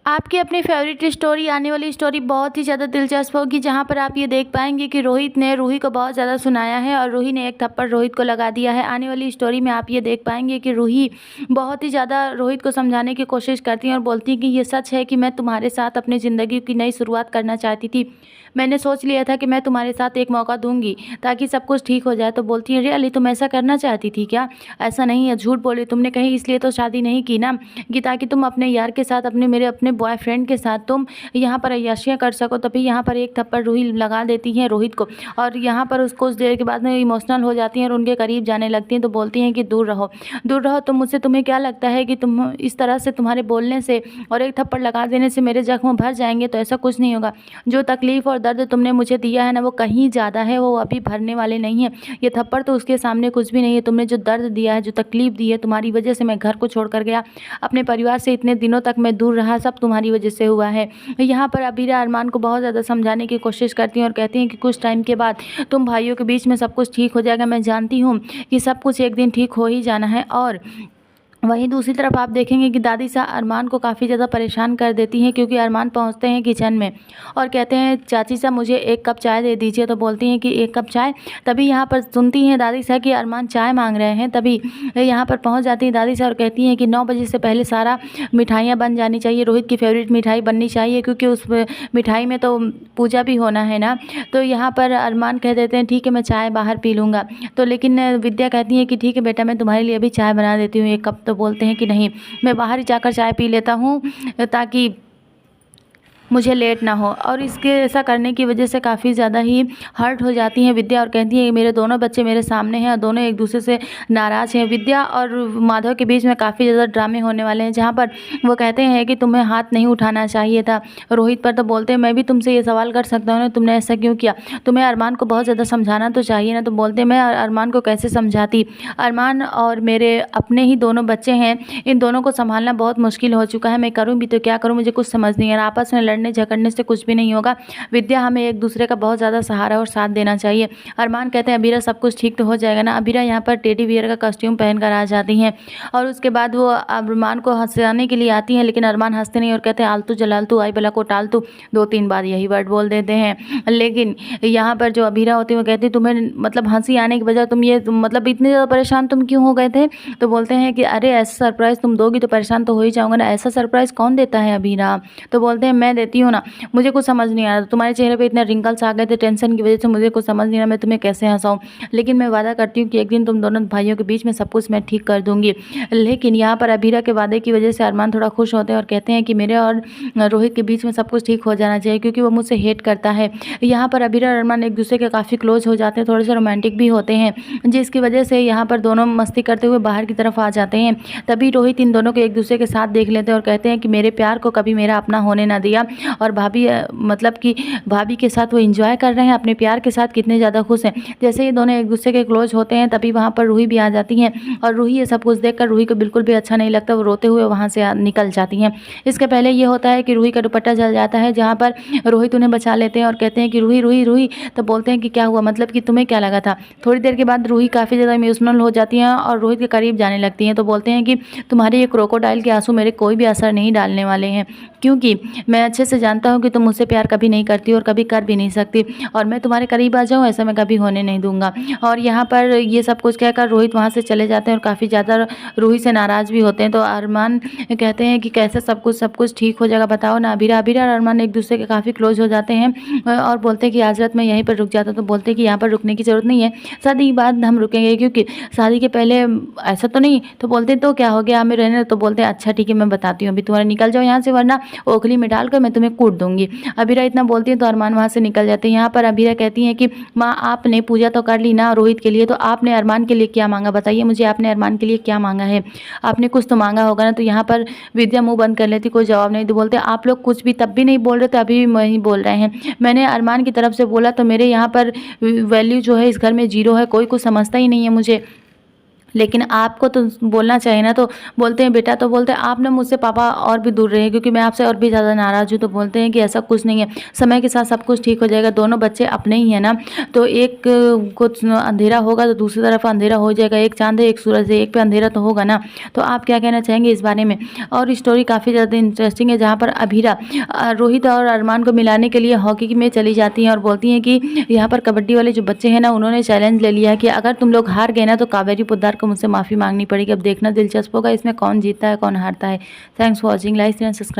आपकी अपनी favourite story आने वाली स्टोरी बहुत ही ज़्यादा दिलचस्प होगी, जहाँ पर आप ये देख पाएंगे कि रोहित ने रूही को बहुत ज़्यादा सुनाया है और रूही ने एक थप्पड़ रोहित को लगा दिया है। आने वाली स्टोरी में आप ये देख पाएंगे कि रूही बहुत ही ज़्यादा रोहित को समझाने की कोशिश करती है और बोलती है कि ये सच है कि मैं तुम्हारे साथ अपनी ज़िंदगी की नई शुरुआत करना चाहती थी। मैंने सोच लिया था कि मैं तुम्हारे साथ एक मौका दूंगी ताकि सब कुछ ठीक हो जाए। तो बोलती है, रियली तुम ऐसा करना चाहती थी क्या? ऐसा नहीं है, झूठ बोली तुमने कहीं, इसलिए तो शादी नहीं की ना कि ताकि तुम अपने यार के साथ, अपने बॉयफ्रेंड के साथ तुम यहाँ पर अय्याशियाँ कर सको। तभी यहाँ पर एक थप्पड़ रूही लगा देती है रोहित को और यहाँ पर उसको कुछ देर के बाद में इमोशनल हो जाती हैं और उनके करीब जाने लगती हैं। तो बोलती हैं कि दूर रहो, दूर रहो तुम मुझसे। तुम्हें क्या लगता है कि तुम इस तरह से, तुम्हारे बोलने से और एक थप्पड़ लगा देने से मेरे जख्म भर जाएंगे? तो ऐसा कुछ नहीं होगा। जो तकलीफ़ और दर्द तुमने मुझे दिया है ना, वो कहीं ज़्यादा है, वो अभी भरने वाले नहीं है। ये थप्पड़ तो उसके सामने कुछ भी नहीं है। तुमने जो दर्द दिया है, जो तकलीफ़ दी है, तुम्हारी वजह से मैं घर को छोड़ कर गया, अपने परिवार से इतने दिनों तक मैं दूर रहा, सब तुम्हारी वजह से हुआ है। यहाँ पर अबीरा अरमान को बहुत ज़्यादा समझाने की कोशिश करती हैं और कहती हैं कि कुछ टाइम के बाद तुम भाइयों के बीच में सब कुछ ठीक हो जाएगा। मैं जानती हूँ कि सब कुछ एक दिन ठीक हो ही जाना है। और वहीं दूसरी तरफ आप देखेंगे कि दादी सा अरमान को काफ़ी ज़्यादा परेशान कर देती हैं, क्योंकि अरमान पहुंचते हैं किचन में और कहते हैं, चाची सा मुझे एक कप चाय दे दीजिए। तो बोलती हैं कि एक कप चाय? तभी यहाँ पर सुनती हैं दादी सा कि अरमान चाय मांग रहे हैं। तभी यहाँ पर पहुँच जाती हैं दादी सा और कहती हैं कि 9 बजे से पहले सारा मिठाइयाँ बन जानी चाहिए, रोहित की फेवरेट मिठाई बननी चाहिए, क्योंकि उस मिठाई में तो पूजा भी होना है ना। तो यहाँ पर अरमान कह देते हैं, ठीक है मैं चाय बाहर पी लूँगा। तो लेकिन विद्या कहती है कि ठीक है बेटा, मैं तुम्हारे लिए अभी चाय बना देती हूँ एक कप। तो बोलते हैं कि नहीं, मैं बाहर ही जाकर चाय पी लेता हूँ ताकि मुझे लेट ना हो। और इसके ऐसा करने की वजह से काफ़ी ज़्यादा ही हर्ट हो जाती हैं विद्या और कहती हैं, मेरे दोनों बच्चे मेरे सामने हैं और दोनों एक दूसरे से नाराज़ हैं। विद्या और माधव के बीच में काफ़ी ज़्यादा ड्रामे होने वाले हैं, जहाँ पर वो कहते हैं कि तुम्हें हाथ नहीं उठाना चाहिए था रोहित पर। तो बोलते हैं, मैं भी तुमसे ये सवाल कर सकता हूँ ना, तुमने ऐसा क्यों किया? तुम्हें अरमान को बहुत ज़्यादा समझाना तो चाहिए ना। तो बोलते हैं, मैं अरमान को कैसे समझाती? अरमान और मेरे अपने ही दोनों बच्चे हैं, इन दोनों को संभालना बहुत मुश्किल हो चुका है। मैं करूँ भी तो क्या करूँ, मुझे कुछ समझ नहीं आ रहा। आपस में लड़ने झगड़ने से कुछ भी नहीं होगा। विद्या, हमें एक दूसरे का बहुत ज़्यादा सहारा और साथ देना चाहिए। अरमान कहते हैं, अबीरा सब कुछ ठीक तो हो जाएगा ना। अबीरा यहाँ पर टेडी बियर का कॉस्ट्यूम पहन कर आ जाती हैं और उसके बाद वो अरमान को हंसाने के लिए आती हैं, लेकिन अरमान हंसते नहीं और कहते हैं, आलतू जलालतू आई भला को टालतू, 2-3 बार यही वर्ड बोल देते हैं। लेकिन यहाँ पर जो अबीरा होती है वो कहती है, तुम्हें मतलब हंसी आने की बजाय तुम ये मतलब इतने ज़्यादा परेशान तुम क्यों हो गए थे? तो बोलते हैं कि अरे ऐसा सरप्राइज़ तुम दोगी तो परेशान तो हो ही जाऊँगा ना। ऐसा सरप्राइज़ कौन देता है अबीरा? तो बोलते हैं, मैं देती हूँ ना। मुझे कुछ समझ नहीं आ रहा, तुम्हारे चेहरे पे इतने रिंकल्स आ गए थे टेंशन की वजह से, मुझे कुछ समझ नहीं आ रहा मैं तुम्हें कैसे हंसाऊं। लेकिन मैं वादा करती हूँ कि एक दिन तुम दोनों भाइयों के बीच में सब कुछ मैं ठीक कर दूंगी। लेकिन यहाँ पर अबीरा के वादे की वजह से अरमान थोड़ा खुश होते हैं और कहते हैं कि मेरे और रोहित के बीच में सब कुछ ठीक हो जाना चाहिए, क्योंकि वो मुझसे हेट करता है। यहाँ पर अबीरा और अरमान एक दूसरे के काफ़ी क्लोज हो जाते हैं, थोड़े से रोमांटिक भी होते हैं, जिसकी वजह से यहाँ पर दोनों मस्ती करते हुए बाहर की तरफ आ जाते हैं। तभी रोहित इन दोनों को एक दूसरे के साथ देख लेते हैं और कहते हैं कि मेरे प्यार को कभी मेरा अपना होने ना दिया। और भाभी मतलब कि भाभी के साथ वो एंजॉय कर रहे हैं अपने प्यार के साथ, कितने ज़्यादा खुश हैं। जैसे ये दोनों एक दूसरे के क्लोज होते हैं, तभी वहाँ पर रूही भी आ जाती हैं और रूही ये सब कुछ देखकर रूही को बिल्कुल भी अच्छा नहीं लगता, वो रोते हुए वहाँ से निकल जाती हैं। इसके पहले ये होता है कि रूही का दुपट्टा जल जाता है, जहाँ पर रोहित उन्हें बचा लेते हैं और कहते हैं कि रूही रूही रूही। तो बोलते हैं कि क्या हुआ, मतलब कि तुम्हें क्या लगा था? थोड़ी देर के बाद रूही काफ़ी ज़्यादा इमोशनल हो जाती हैं और रोहित के करीब जाने लगती हैं। तो बोलते हैं कि तुम्हारे ये क्रोकोडाइल के आंसू मेरे कोई भी असर नहीं डालने वाले हैं, क्योंकि मैं अच्छे से जानता हूँ कि तुम मुझसे प्यार कभी नहीं करती और कभी कर भी नहीं सकती, और मैं तुम्हारे करीब आ जाऊँ ऐसा मैं कभी होने नहीं दूंगा। और यहाँ पर ये सब कुछ कहकर रोहित वहाँ से चले जाते हैं और काफ़ी ज़्यादा रूही से नाराज़ भी होते हैं। तो अरमान कहते हैं कि कैसे सब कुछ ठीक हो जाएगा, बताओ ना। अबीरा और अरमान एक दूसरे के काफ़ी क्लोज हो जाते हैं और बोलते हैं कि आज रात मैं यहीं पर रुक जाता हूँ। तो बोलते हैं कि यहाँ पर रुकने की ज़रूरत नहीं है, शादी के बाद हम रुकेंगे, क्योंकि शादी के पहले ऐसा तो नहीं। तो बोलते हैं तो क्या हो गया, हमें रहने। तो बोलते हैं अच्छा ठीक है मैं बताती हूँ, अभी तुम्हारे निकल जाओ यहाँ से, वरना ओखली में डालकर मैं तुम्हें कूट दूंगी। अबीरा इतना बोलती है तो अरमान वहाँ से निकल जाते हैं। यहाँ पर अबीरा कहती हैं कि माँ आपने पूजा तो कर ली ना रोहित के लिए, तो आपने अरमान के लिए क्या मांगा, बताइए मुझे, आपने अरमान के लिए क्या मांगा है? आपने कुछ तो मांगा होगा ना। तो यहाँ पर विद्या मुंह बंद कर लेती, कोई जवाब नहीं। तो बोलते आप लोग कुछ भी तब भी नहीं बोल रहे थे, अभी भी वही बोल रहे हैं। मैंने अरमान की तरफ से बोला तो मेरे यहाँ पर वैल्यू जो है इस घर में 0 है, कोई कुछ समझता ही नहीं है मुझे। लेकिन आपको तो बोलना चाहिए ना। तो बोलते हैं बेटा, तो बोलते हैं आप ना मुझसे पापा और भी दूर रहिए क्योंकि मैं आपसे और भी ज़्यादा नाराज़ हूँ। तो बोलते हैं कि ऐसा कुछ नहीं है, समय के साथ सब कुछ ठीक हो जाएगा, दोनों बच्चे अपने ही हैं ना। तो एक को अंधेरा होगा तो दूसरी तरफ अंधेरा हो जाएगा, एक चाँद है एक सूरज है, एक पे अंधेरा तो होगा ना। तो आप क्या कहना चाहेंगे इस बारे में? और स्टोरी काफ़ी ज़्यादा इंटरेस्टिंग है, जहाँ पर अभीरा रोहित और अरमान को मिलाने के लिए हॉकी में चली जाती हैं और बोलती हैं कि यहाँ पर कबड्डी वाले जो बच्चे हैं ना, उन्होंने चैलेंज ले लिया है कि अगर तुम लोग हार गए ना तो कावेरी पोद्दार को मुझसे माफ़ी मांगनी पड़ेगी। अब देखना दिलचस्प होगा इसमें कौन जीतता है कौन हारता है। Thanks for watching, like and subscribe.